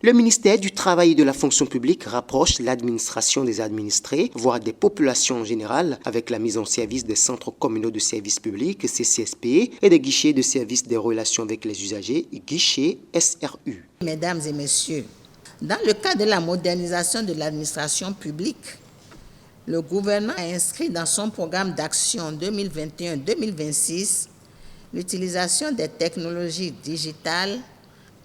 Le ministère du Travail et de la Fonction publique rapproche l'administration des administrés, voire des populations en général, avec la mise en service des centres communaux de services publics, CCSP, et des guichets de service des relations avec les usagers, guichets SRU. Mesdames et messieurs, dans le cadre de la modernisation de l'administration publique, le gouvernement a inscrit dans son programme d'action 2021-2026 l'utilisation des technologies digitales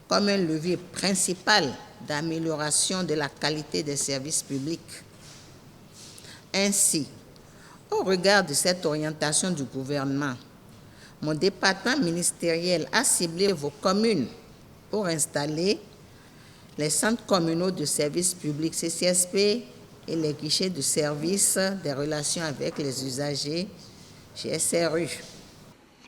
comme un levier principal d'amélioration de la qualité des services publics. Ainsi, au regard de cette orientation du gouvernement, mon département ministériel a ciblé vos communes pour installer les centres communaux de services publics CCSP et les guichets de service des relations avec les usagers chez SRU.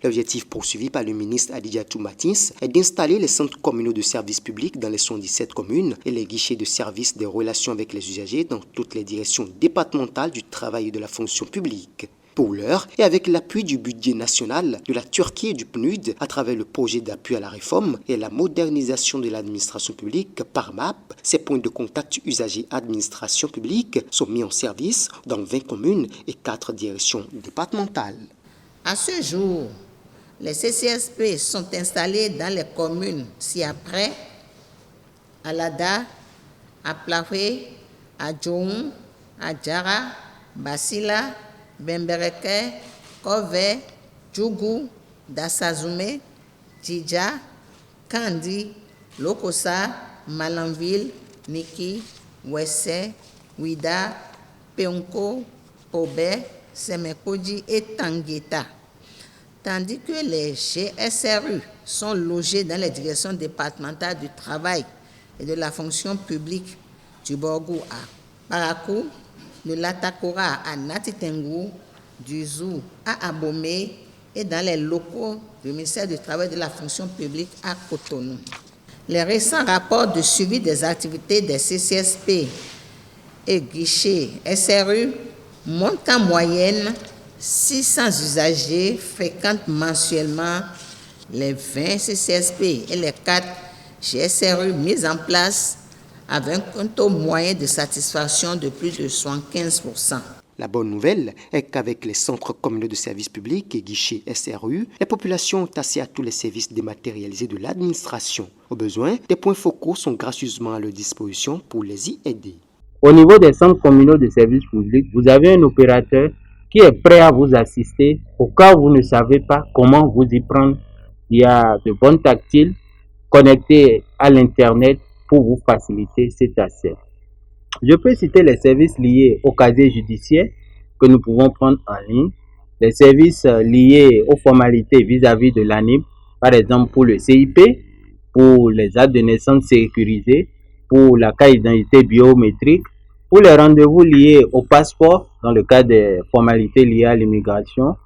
L'objectif poursuivi par le ministre Adidiatou Matins est d'installer les centres communaux de services publics dans les 117 communes et les guichets de service des relations avec les usagers dans toutes les directions départementales du travail et de la fonction publique. Pour l'heure, et avec l'appui du budget national, de la Turquie et du PNUD, à travers le projet d'appui à la réforme et la modernisation de l'administration publique par MAP, ces points de contact usagers-administration publique sont mis en service dans 20 communes et 4 directions départementales. À ce jour, les CCSP sont installés dans les communes ci-après, à Lada, à Plahé, à Djoum, à Djara, Basila, Bembereke, Kove, Djougou, Dassazoumé, Djidja, Kandi, Lokosa, Malanville, Niki, Wesse, Ouida, Peonko, Pobe, Semekodi et Tangueta. Tandis que les GSRU sont logés dans les directions départementales du travail et de la fonction publique du Borgou à Parakou, de l'Atakora à Natitengu, du Zou à Abomey et dans les locaux du ministère du Travail et de la fonction publique à Cotonou. Les récents rapports de suivi des activités des CCSP et guichets SRU montrent qu'en moyenne, 600 usagers fréquentent mensuellement les 20 CCSP et les 4 GSRU mis en place avec un taux moyen de satisfaction de plus de 75%. La bonne nouvelle est qu'avec les centres communaux de services publics et guichets SRU, les populations ont accès à tous les services dématérialisés de l'administration. Au besoin, des points focaux sont gracieusement à leur disposition pour les y aider. Au niveau des centres communaux de services publics, vous avez un opérateur qui est prêt à vous assister au cas où vous ne savez pas comment vous y prendre. Il y a de bonnes tactiles connectées à l'Internet pour vous faciliter cet accès. Je peux citer les services liés au casier judiciaire que nous pouvons prendre en ligne, les services liés aux formalités vis-à-vis de l'ANIB, par exemple pour le CIP, pour les actes de naissance sécurisés, pour la carte d'identité biométrique, pour les rendez-vous liés au passeport dans le cas des formalités liées à l'immigration,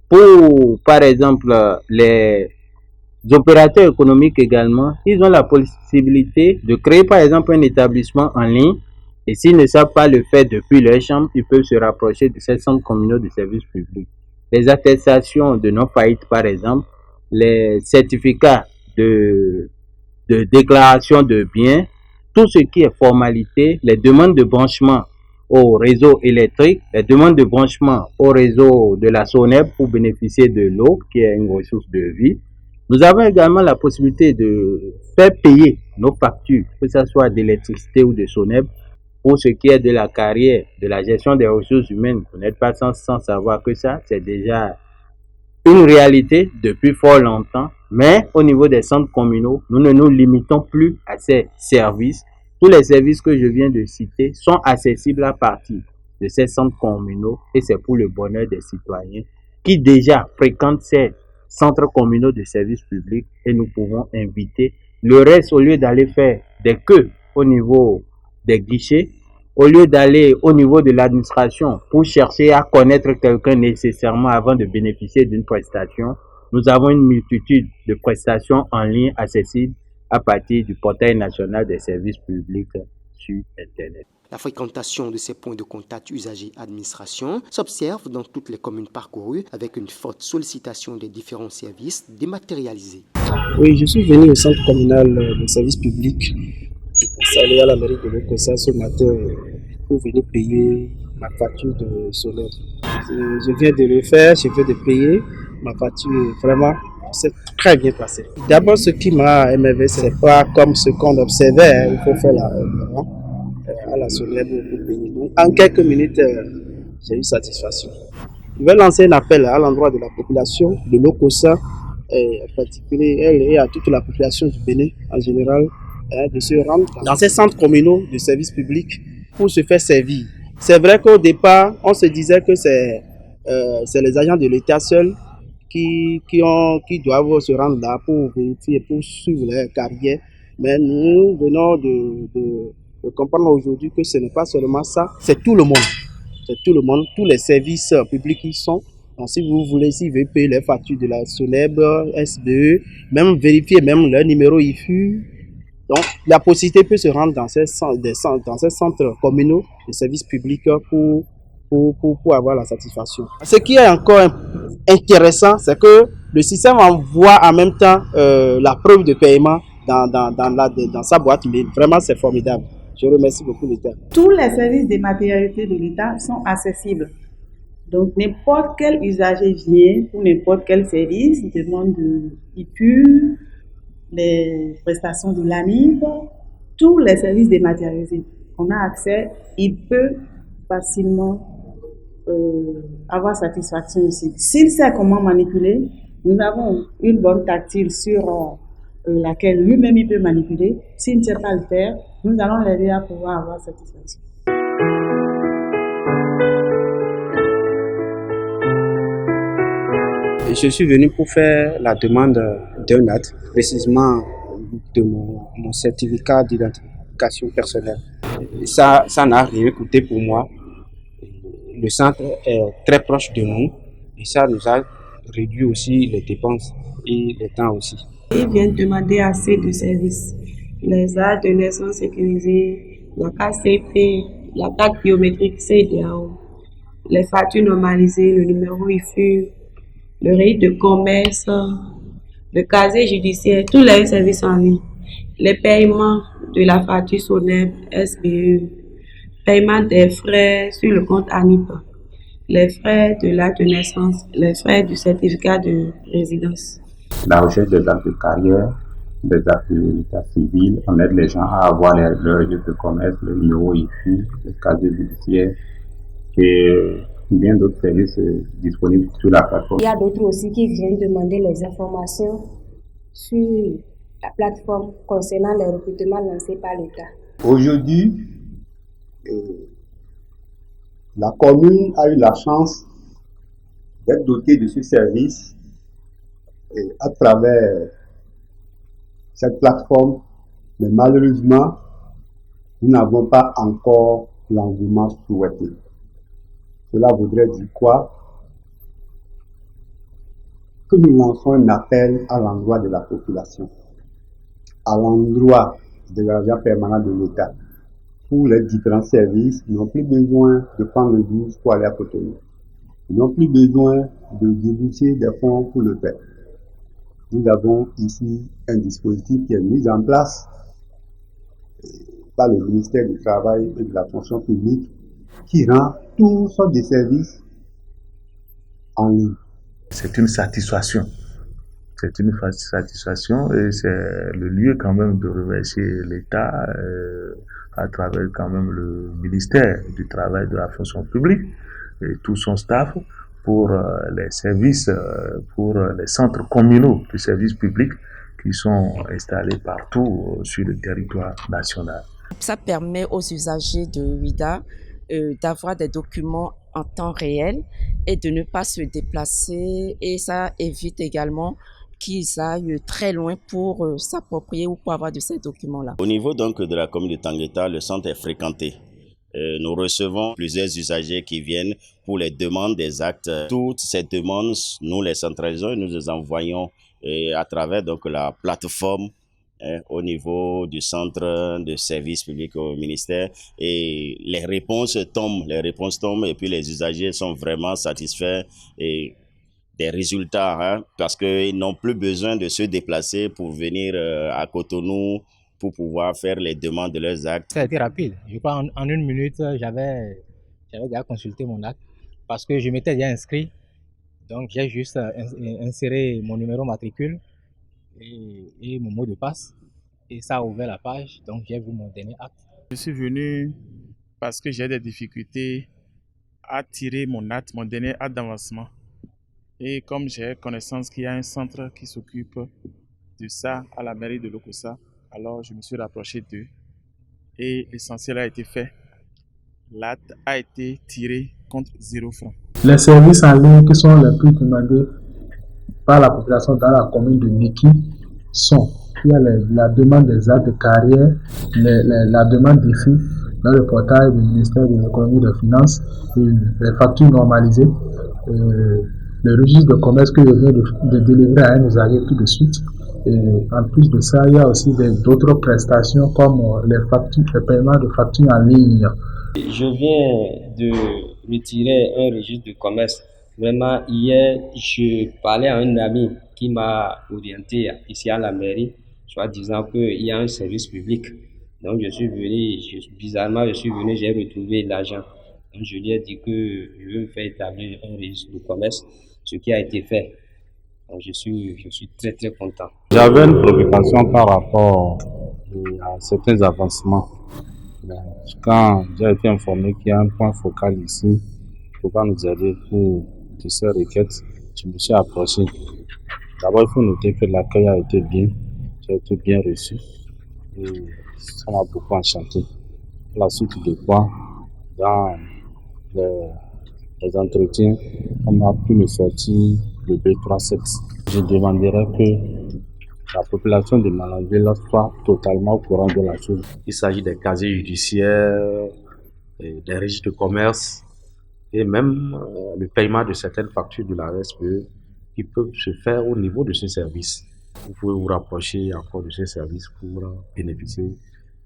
pour par exemple les opérateurs économiques également, ils ont la possibilité de créer par exemple un établissement en ligne et s'ils ne savent pas le faire depuis leur chambre, ils peuvent se rapprocher de ces centres communaux de services publics. Les attestations de non-faillite par exemple, les certificats de déclaration de biens, tout ce qui est formalité, les demandes de branchement au réseau électrique, les demandes de branchement au réseau de la SONEB pour bénéficier de l'eau qui est une ressource de vie. Nous avons également la possibilité de faire payer nos factures, que ce soit d'électricité ou de SONEB, pour ce qui est de la carrière, de la gestion des ressources humaines. Vous n'êtes pas sans savoir que ça, c'est déjà une réalité depuis fort longtemps. Mais au niveau des centres communaux, nous ne nous limitons plus à ces services. Tous les services que je viens de citer sont accessibles à partir de ces centres communaux et c'est pour le bonheur des citoyens qui déjà fréquentent ces centres communaux de services publics et nous pouvons inviter le reste au lieu d'aller faire des queues au niveau des guichets, au lieu d'aller au niveau de l'administration pour chercher à connaître quelqu'un nécessairement avant de bénéficier d'une prestation. Nous avons une multitude de prestations en ligne accessibles à partir du portail national des services publics sur Internet. La fréquentation de ces points de contact usagers-administration s'observe dans toutes les communes parcourues avec une forte sollicitation des différents services dématérialisés. Oui, je suis venu au centre communal de services publics Installé à la mairie de Lokossa ce matin pour venir payer ma facture de solaire. Je viens de le faire, je viens de payer ma facture. Vraiment, c'est très bien passé. D'abord, ce qui m'a émerveillé, c'est pas comme ce qu'on observait. Il faut faire à la solaire pour payer. Donc, en quelques minutes, j'ai eu satisfaction. Je vais lancer un appel à l'endroit de la population de Lokossa, en particulier elle et à toute la population du Bénin en général, de se rendre dans ces centres communaux de services publics pour se faire servir. C'est vrai qu'au départ, on se disait que c'est les agents de l'État seuls qui doivent se rendre là pour vérifier, pour suivre leur carrière. Mais nous venons de comprendre aujourd'hui que ce n'est pas seulement ça, c'est tout le monde. C'est tout le monde, tous les services publics qui sont. Donc, si vous voulez, si vous voulez payer les factures de la SONEB, SBE, même vérifier même leur numéro IFU. Donc, la possibilité peut se rendre dans ces centres communaux de services publics pour avoir la satisfaction. Ce qui est encore intéressant, c'est que le système envoie en même temps la preuve de paiement dans sa boîte mail. Vraiment, c'est formidable. Je remercie beaucoup l'État. Tous les services dématérialisés de l'État sont accessibles. Donc, n'importe quel usager vient pour n'importe quel service, demande de IPU, les prestations de l'ANIB, tous les services dématérialisés. On a accès, il peut facilement avoir satisfaction ici. S'il sait comment manipuler, nous avons une borne tactile sur laquelle lui-même il peut manipuler. S'il ne sait pas le faire, nous allons l'aider à pouvoir avoir satisfaction. Je suis venu pour faire la demande d'un acte, précisément de mon certificat d'identification personnelle. Ça n'a rien coûté pour moi. Le centre est très proche de nous et ça nous a réduit aussi les dépenses et le temps aussi. Ils viennent demander assez de services. Les actes de naissance sécurisés, la carte CP, la carte biométrique CEDEAO, les factures normalisées, le numéro IFU, le registre de commerce, le casier judiciaire, tous les services en ligne, les paiements de la facture SONEB, SBE, paiement des frais sur le compte ANIP, les frais de l'acte de naissance, les frais du certificat de résidence. La recherche des actes de carrière, des actes de l'état civil, on aide les gens à avoir leur registre de commerce, le numéro IFU, le casier judiciaire et bien d'autres services disponibles sur la plateforme. Il y a d'autres aussi qui viennent demander les informations sur la plateforme concernant les recrutements lancés par l'État. Aujourd'hui, la commune a eu la chance d'être dotée de ce service à travers cette plateforme, mais malheureusement, nous n'avons pas encore l'engouement souhaité. Cela voudrait dire quoi? Que nous lançons un appel à l'endroit de la population, à l'endroit de l'agent permanent de l'État. Pour les différents services, ils n'ont plus besoin de prendre le bus pour aller à Cotonou. Ils n'ont plus besoin de débourser des fonds pour le faire. Nous avons ici un dispositif qui est mis en place par le ministère du Travail et de la Fonction publique qui rend tous sortes de services en ligne. C'est une satisfaction. C'est une satisfaction et c'est le lieu quand même de remercier l'État à travers quand même le ministère du Travail et de la Fonction publique et tout son staff pour les services, pour les centres communaux de services publics qui sont installés partout sur le territoire national. Ça permet aux usagers de WIDA d'avoir des documents en temps réel et de ne pas se déplacer, et ça évite également qu'ils aillent très loin pour s'approprier ou pour avoir de ces documents-là. Au niveau donc de la commune de Tangueta, le centre est fréquenté. Nous recevons plusieurs usagers qui viennent pour les demandes des actes. Toutes ces demandes, nous les centralisons et nous les envoyons à travers donc la plateforme au niveau du centre de service public au ministère, et les réponses tombent et puis les usagers sont vraiment satisfaits et des résultats parce qu'ils n'ont plus besoin de se déplacer pour venir à Cotonou pour pouvoir faire les demandes de leurs actes. Ça a été rapide. Je crois en 1 minute, j'avais déjà consulté mon acte parce que je m'étais déjà inscrit. Donc j'ai juste inséré mon numéro matricule et mon mot de passe. Et ça a ouvert la page, donc j'ai vu mon dernier acte. Je suis venu parce que j'ai des difficultés à tirer mon acte, mon dernier acte d'avancement. Et comme j'ai connaissance qu'il y a un centre qui s'occupe de ça à la mairie de Lokossa, alors je me suis rapproché d'eux et l'essentiel a été fait. L'acte a été tiré contre 0 francs. Les services en ligne qui sont les plus demandés par la population dans la commune de Miki sont: il y a la demande des actes de carrière, la demande d'IFI dans le portail du ministère de l'économie et des finances, les factures normalisées, le registre de commerce que je viens de délivrer à un usager tout de suite. Et en plus de ça, il y a aussi d'autres prestations comme les paiements de factures en ligne. Je viens de retirer un registre de commerce. Vraiment, hier, je parlais à un ami qui m'a orienté ici à la mairie, soit disant qu'il y a un service public. Donc, je suis venu, bizarrement, j'ai retrouvé l'agent. Donc, je lui ai dit que je veux me faire établir un registre de commerce, ce qui a été fait. Donc, je suis très, très content. J'avais une préoccupation par rapport à certains avancements. Quand j'ai été informé qu'il y a un point focal ici, pour pouvoir nous aider pour de ces requêtes, je me suis approché. D'abord, il faut noter que l'accueil a été bien, j'ai été bien reçu et ça m'a beaucoup enchanté. La suite de quoi, dans les entretiens, on a pu me sortir le B37. Je demanderais que la population de Malanville soit totalement au courant de la chose. Il s'agit des casiers judiciaires, des registres de commerce et même le paiement de certaines factures de la RSPE qui peuvent se faire au niveau de ce service. Vous pouvez vous rapprocher encore de ce service pour bénéficier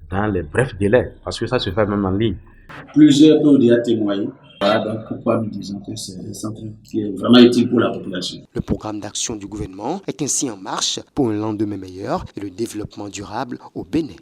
dans les brefs délais, parce que ça se fait même en ligne. Plusieurs ont déjà témoigné. Voilà donc pourquoi nous disons que c'est un centre qui est vraiment utile pour la population. Le programme d'action du gouvernement est ainsi en marche pour un lendemain meilleur et le développement durable au Bénin.